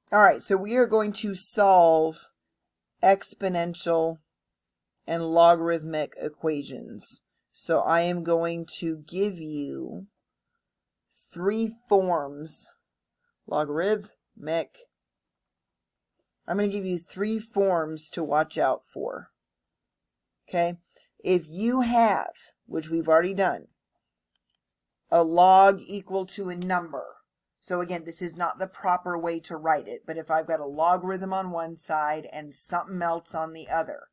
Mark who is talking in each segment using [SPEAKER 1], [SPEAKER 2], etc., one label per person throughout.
[SPEAKER 1] All right, so we are going to solve exponential and logarithmic equations. So I am going to give you three forms. Logarithmic. I'm going to give you three forms to watch out for. Okay? If you have, which we've already done, a log equal to a number. So again, this is not the proper way to write it, but if I've got a logarithm on one side and something else on the other,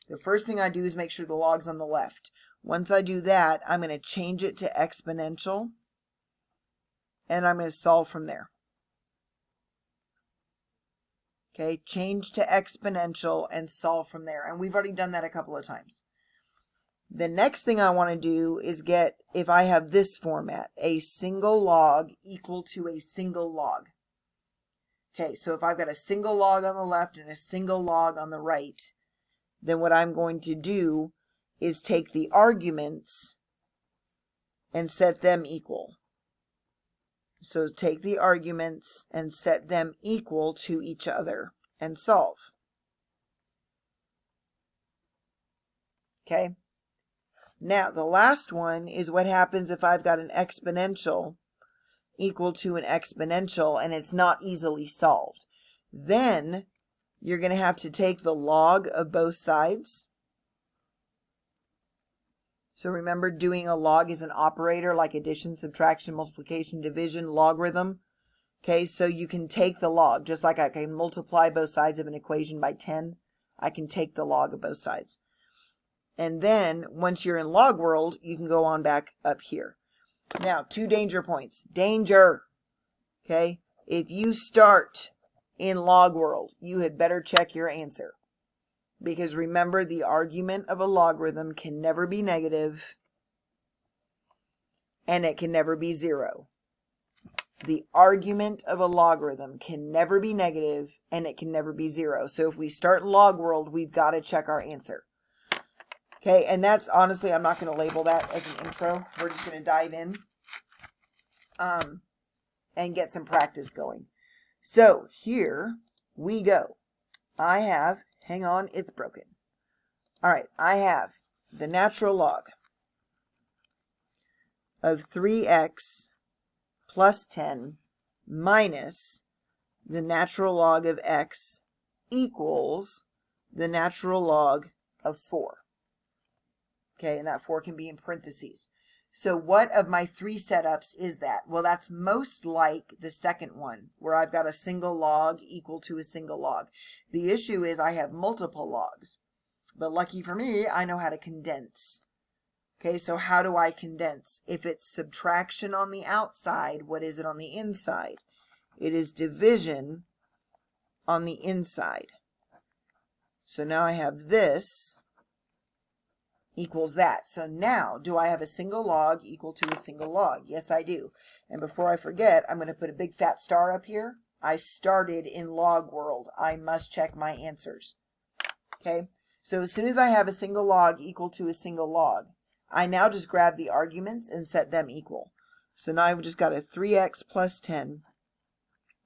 [SPEAKER 1] the first thing I do is make sure the log's on the left. Once I do that, I'm going to change it to exponential, and I'm going to solve from there. Okay, change to exponential and solve from there. And we've already done that a couple of times. The next thing I want to do is get, if I have this format, a single log equal to a single log. Okay, so if I've got a single log on the left and a single log on the right, then what I'm going to do is take the arguments and set them equal. So take the arguments and set them equal to each other and solve. Okay? Now, the last one is what happens if I've got an exponential equal to an exponential and it's not easily solved. Then you're going to have to take the log of both sides. So remember, doing a log is an operator like addition, subtraction, multiplication, division, logarithm. Okay, so you can take the log, just like I can multiply both sides of an equation by 10. I can take the log of both sides. And then, once you're in log world, you can go on back up here. Now, 2 danger points. Danger! Okay, if you start in log world, you had better check your answer. Because remember, the argument of a logarithm can never be negative, and it can never be 0. The argument of a logarithm can never be negative, and it can never be 0. So if we start in log world, we've got to check our answer. Okay, and that's honestly, I'm not going to label that as an intro. We're just going to dive in and get some practice going. So here we go. I have, hang on, it's broken. All right, I have the natural log of 3x plus 10 minus the natural log of x equals the natural log of 4. Okay, and that 4 can be in parentheses. So what of my 3 setups is that? Well, that's most like the second one, where I've got a single log equal to a single log. The issue is I have multiple logs. But lucky for me, I know how to condense. Okay, so how do I condense? If it's subtraction on the outside, what is it on the inside? It is division on the inside. So now I have this equals that. So now, do I have a single log equal to a single log? Yes, I do. And before I forget, I'm going to put a big fat star up here. I started in log world. I must check my answers. Okay, so as soon as I have a single log equal to a single log, I now just grab the arguments and set them equal. So now I've just got a 3x plus 10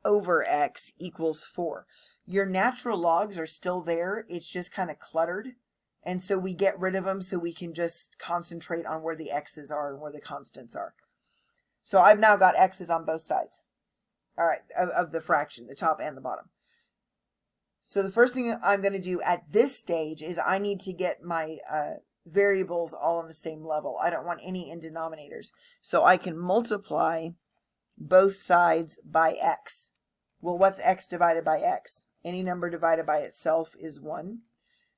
[SPEAKER 1] over x equals 4. Your natural logs are still there. It's just kind of cluttered. And so we get rid of them so we can just concentrate on where the x's are and where the constants are. So I've now got x's on both sides. All right, of the fraction, the top and the bottom. So the first thing I'm going to do at this stage is I need to get my variables all on the same level. I don't want any in denominators. So I can multiply both sides by x. Well, what's x divided by x? Any number divided by itself is 1.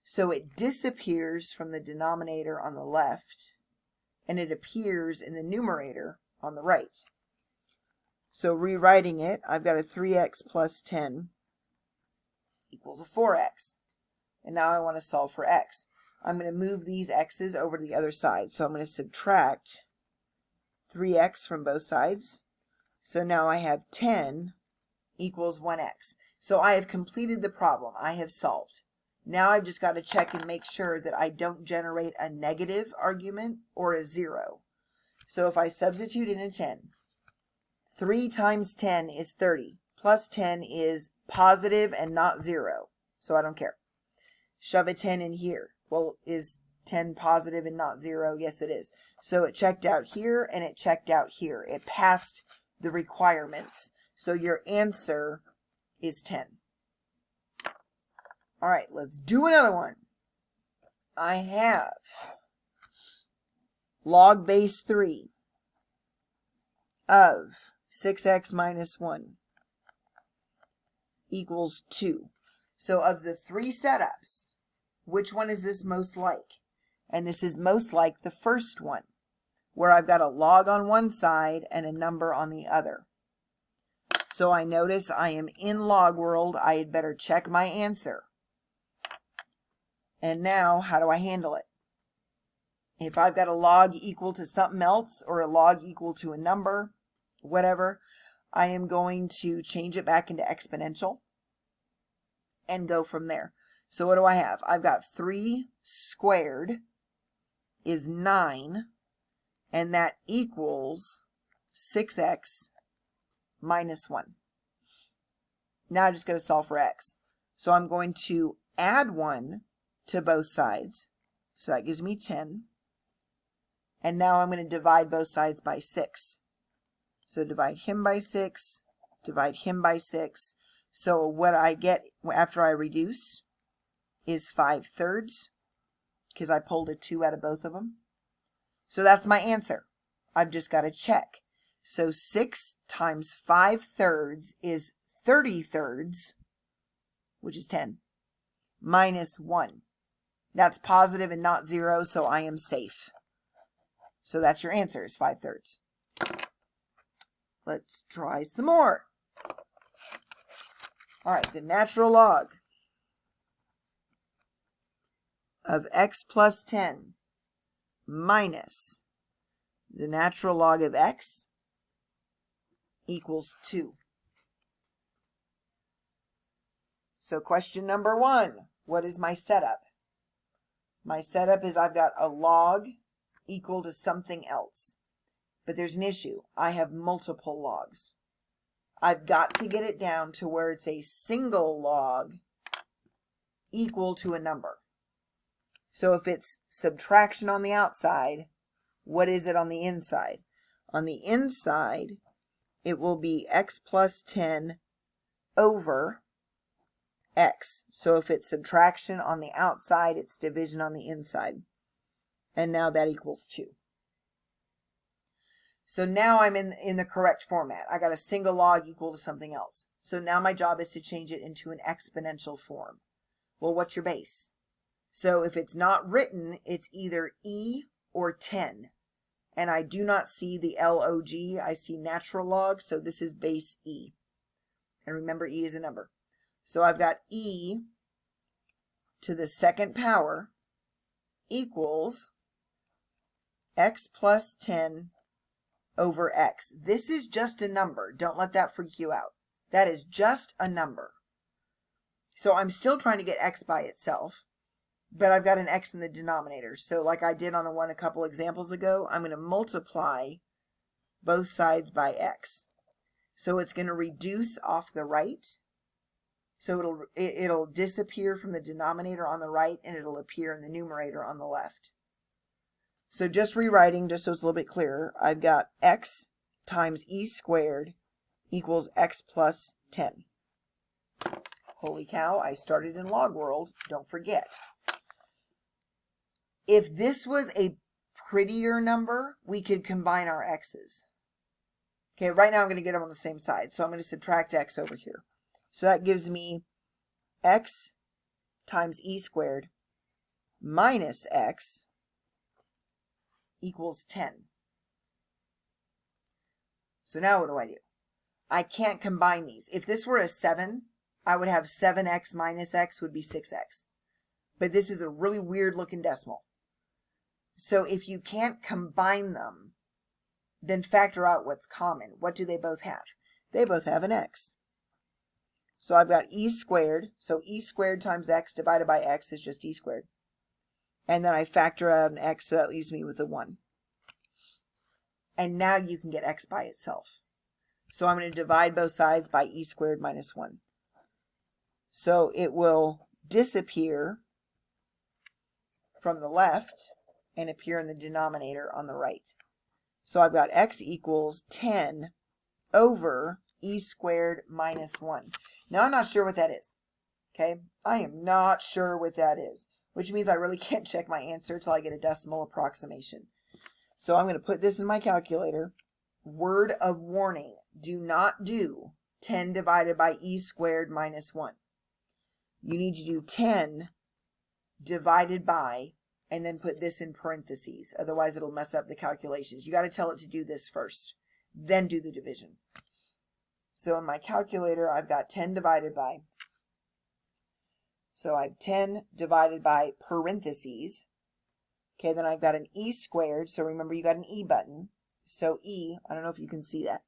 [SPEAKER 1] So it disappears from the denominator on the left, and it appears in the numerator on the right. So rewriting it, I've got a 3x plus 10 equals a 4x. And now I want to solve for x. I'm going to move these x's over to the other side. So I'm going to subtract 3x from both sides. So now I have 10 equals 1x. So I have completed the problem. I have solved. Now I've just got to check and make sure that I don't generate a negative argument or a 0. So if I substitute in a 10, 3 times 10 is 30, plus 10 is positive and not 0, so I don't care. Shove a 10 in here. Well, is 10 positive and not 0? Yes, it is. So it checked out here and it checked out here. It passed the requirements. So your answer is 10. All right, let's do another one. I have log base 3 of 6x minus 1 equals 2. So of the three setups, which one is this most like? And this is most like the first one, where I've got a log on one side and a number on the other. So I notice I am in log world. I had better check my answer. And now, how do I handle it? If I've got a log equal to something else, or a log equal to a number, whatever, I am going to change it back into exponential and go from there. So what do I have? I've got 3 squared is 9, and that equals 6x minus 1. Now I just got to solve for x. So I'm going to add 1 to both sides. So that gives me 10. And now I'm going to divide both sides by 6. So divide him by 6, divide him by 6. So what I get after I reduce is 5/3, because I pulled a 2 out of both of them. So that's my answer. I've just got to check. So 6 times 5/3 is 30/3, which is 10, minus 1. That's positive and not 0, so I am safe. So that's your answer, is 5/3. Let's try some more. All right, the natural log of x plus 10 minus the natural log of x equals 2. So question number 1, what is my setup? My setup is I've got a log equal to something else. But there's an issue. I have multiple logs. I've got to get it down to where it's a single log equal to a number. So if it's subtraction on the outside, what is it on the inside? On the inside, it will be x plus 10 over x. So if it's subtraction on the outside, it's division on the inside. And now that equals 2. So now I'm in the correct format. I got a single log equal to something else. So now my job is to change it into an exponential form. Well, what's your base? So if it's not written, it's either e or 10. And I do not see the log. I see natural log, so this is base e. And remember, e is a number. So I've got e to the second power equals x plus 10 over x. This is just a number. Don't let that freak you out. That is just a number. So I'm still trying to get x by itself, but I've got an x in the denominator. So like I did on the one a couple examples ago, I'm going to multiply both sides by x. So it's going to reduce off the right. So it'll disappear from the denominator on the right, and it'll appear in the numerator on the left. So just rewriting, just so it's a little bit clearer, I've got x times e squared equals x plus 10. Holy cow, I started in log world, don't forget. If this was a prettier number, we could combine our x's. Okay, right now I'm going to get them on the same side, so I'm going to subtract x over here. So that gives me x times e squared minus x equals 10. So now what do? I can't combine these. If this were a 7, I would have 7x minus x would be 6x. But this is a really weird looking decimal. So if you can't combine them, then factor out what's common. What do they both have? They both have an x. So I've got e squared. So e squared times x divided by x is just e squared. And then I factor out an x, so that leaves me with a 1. And now you can get x by itself. So I'm going to divide both sides by e squared minus 1. So it will disappear from the left and appear in the denominator on the right. So I've got x equals 10 over e squared minus 1. Now I'm not sure what that is. Okay, I am not sure what that is, which means I really can't check my answer until I get a decimal approximation. So I'm going to put this in my calculator. Word of warning, do not do 10 divided by e squared minus 1. You need to do 10 divided by, and then put this in parentheses. Otherwise, it'll mess up the calculations. You got to tell it to do this first, then do the division. So in my calculator, I've got 10 divided by. So I have 10 divided by parentheses. Okay, then I've got an e squared. So remember, you got an e button. So e, I don't know if you can see that.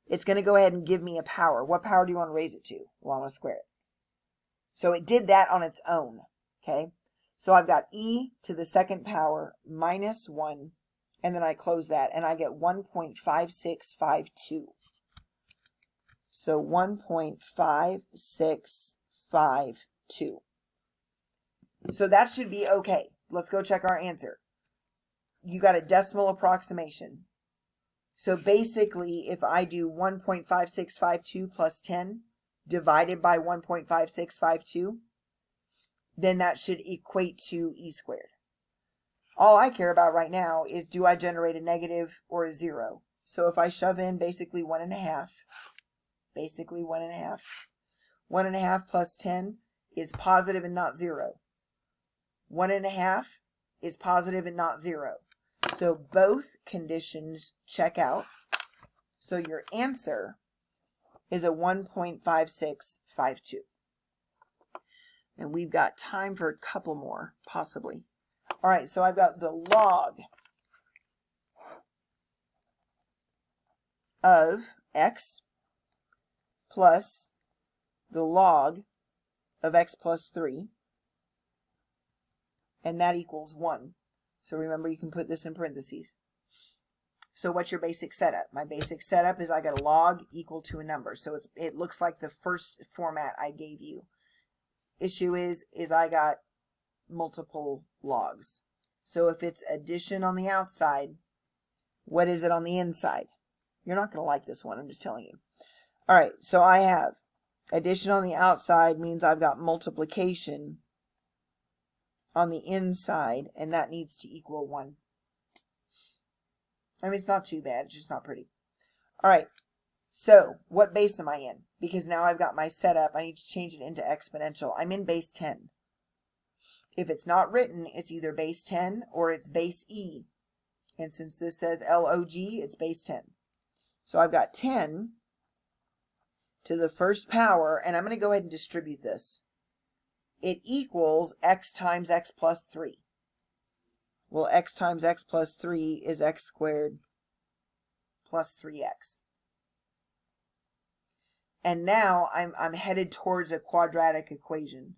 [SPEAKER 1] It's going to go ahead and give me a power. What power do you want to raise it to? Well, I want to square it. So it did that on its own. Okay, so I've got e to the second power minus 1, and then I close that, and I get 1.5652. So 1.5652. So that should be okay. Let's go check our answer. You got a decimal approximation. So basically, if I do 1.5652 plus 10 divided by 1.5652, then that should equate to e squared. All I care about right now is, do I generate a negative or a 0? So if I shove in basically 1.5, 1.5 plus 10 is positive and not 0. 1.5 is positive and not 0. So both conditions check out. So your answer is a 1.5652. And we've got time for a couple more, possibly. All right, so I've got the log of x plus the log of x plus 3, and that equals 1. So remember, you can put this in parentheses. So what's your basic setup? My basic setup is I got a log equal to a number. So it looks like the first format I gave you. Issue is I got multiple logs. So if it's addition on the outside, what is it on the inside? You're not going to like this one, I'm just telling you. All right, so I have addition on the outside means I've got multiplication on the inside, and that needs to equal 1. I mean, it's not too bad, it's just not pretty. All right, so what base am I in? Because now I've got my setup, I need to change it into exponential. I'm in base 10. If it's not written, it's either base 10 or it's base E. And since this says log, it's base 10. So I've got 10 to the first power, and I'm going to go ahead and distribute this. It equals x times x plus 3. Well, x times x plus 3 is x squared plus 3x. And now I'm headed towards a quadratic equation.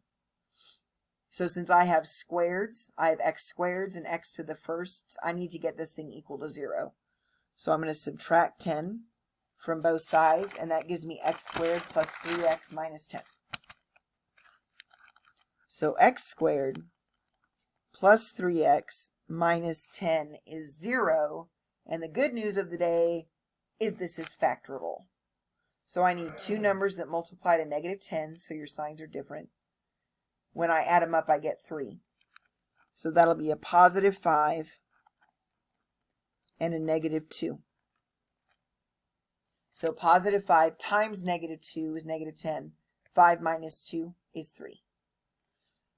[SPEAKER 1] So since I have squareds, I have x squareds and x to the first, I need to get this thing equal to 0. So I'm going to subtract 10 from both sides, and that gives me x squared plus 3x minus 10. So x squared plus 3x minus 10 is 0, and the good news of the day is this is factorable. So I need two numbers that multiply to negative 10, so your signs are different. When I add them up, I get 3. So that'll be a positive 5 and a negative 2. So positive 5 times negative 2 is negative 10. 5 minus 2 is 3.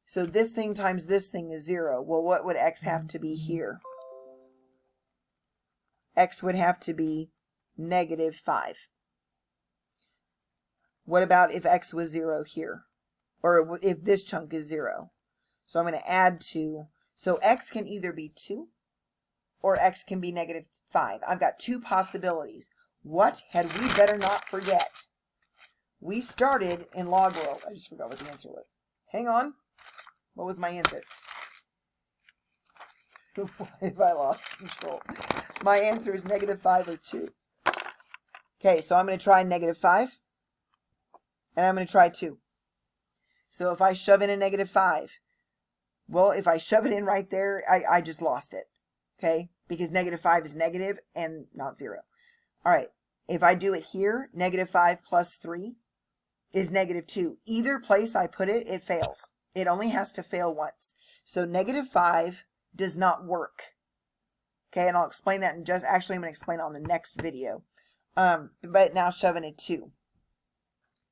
[SPEAKER 1] So this thing times this thing is 0. Well, what would x have to be here? X would have to be negative 5. What about if x was 0 here? Or if this chunk is 0? So I'm going to add 2. So x can either be 2 or x can be negative 5. I've got two possibilities. What had we better not forget? We started in log world. I just forgot what the answer was. Hang on. What was my answer? Why have I lost control? My answer is negative 5 or 2. Okay, so I'm going to try negative 5. And I'm going to try 2. So if I shove in a negative 5, well, if I shove it in right there, I just lost it, okay? Because negative 5 is negative and not 0. All right, if I do it here, negative 5 plus 3 is negative 2. Either place I put it, it fails. It only has to fail once. So negative 5 does not work. Okay, and I'll explain that in actually I'm going to explain it on the next video. But now shoving a 2.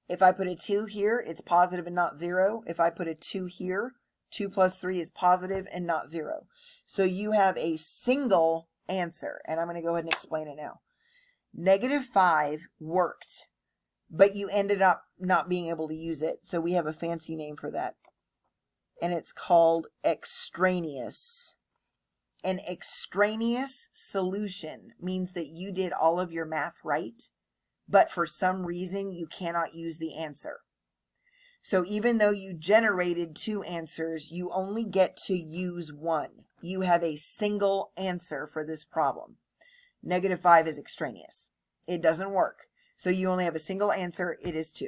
[SPEAKER 1] If I put a 2 here, it's positive and not 0. If I put a 2 here, 2 plus 3 is positive and not 0. So you have a single answer, and I'm going to go ahead and explain it now. Negative 5 worked, but you ended up not being able to use it. So we have a fancy name for that, and it's called extraneous. An extraneous solution means that you did all of your math right, but for some reason you cannot use the answer. So even though you generated 2 answers, you only get to use one. You have a single answer for this problem. Negative 5 is extraneous. It doesn't work. So you only have a single answer. It is 2.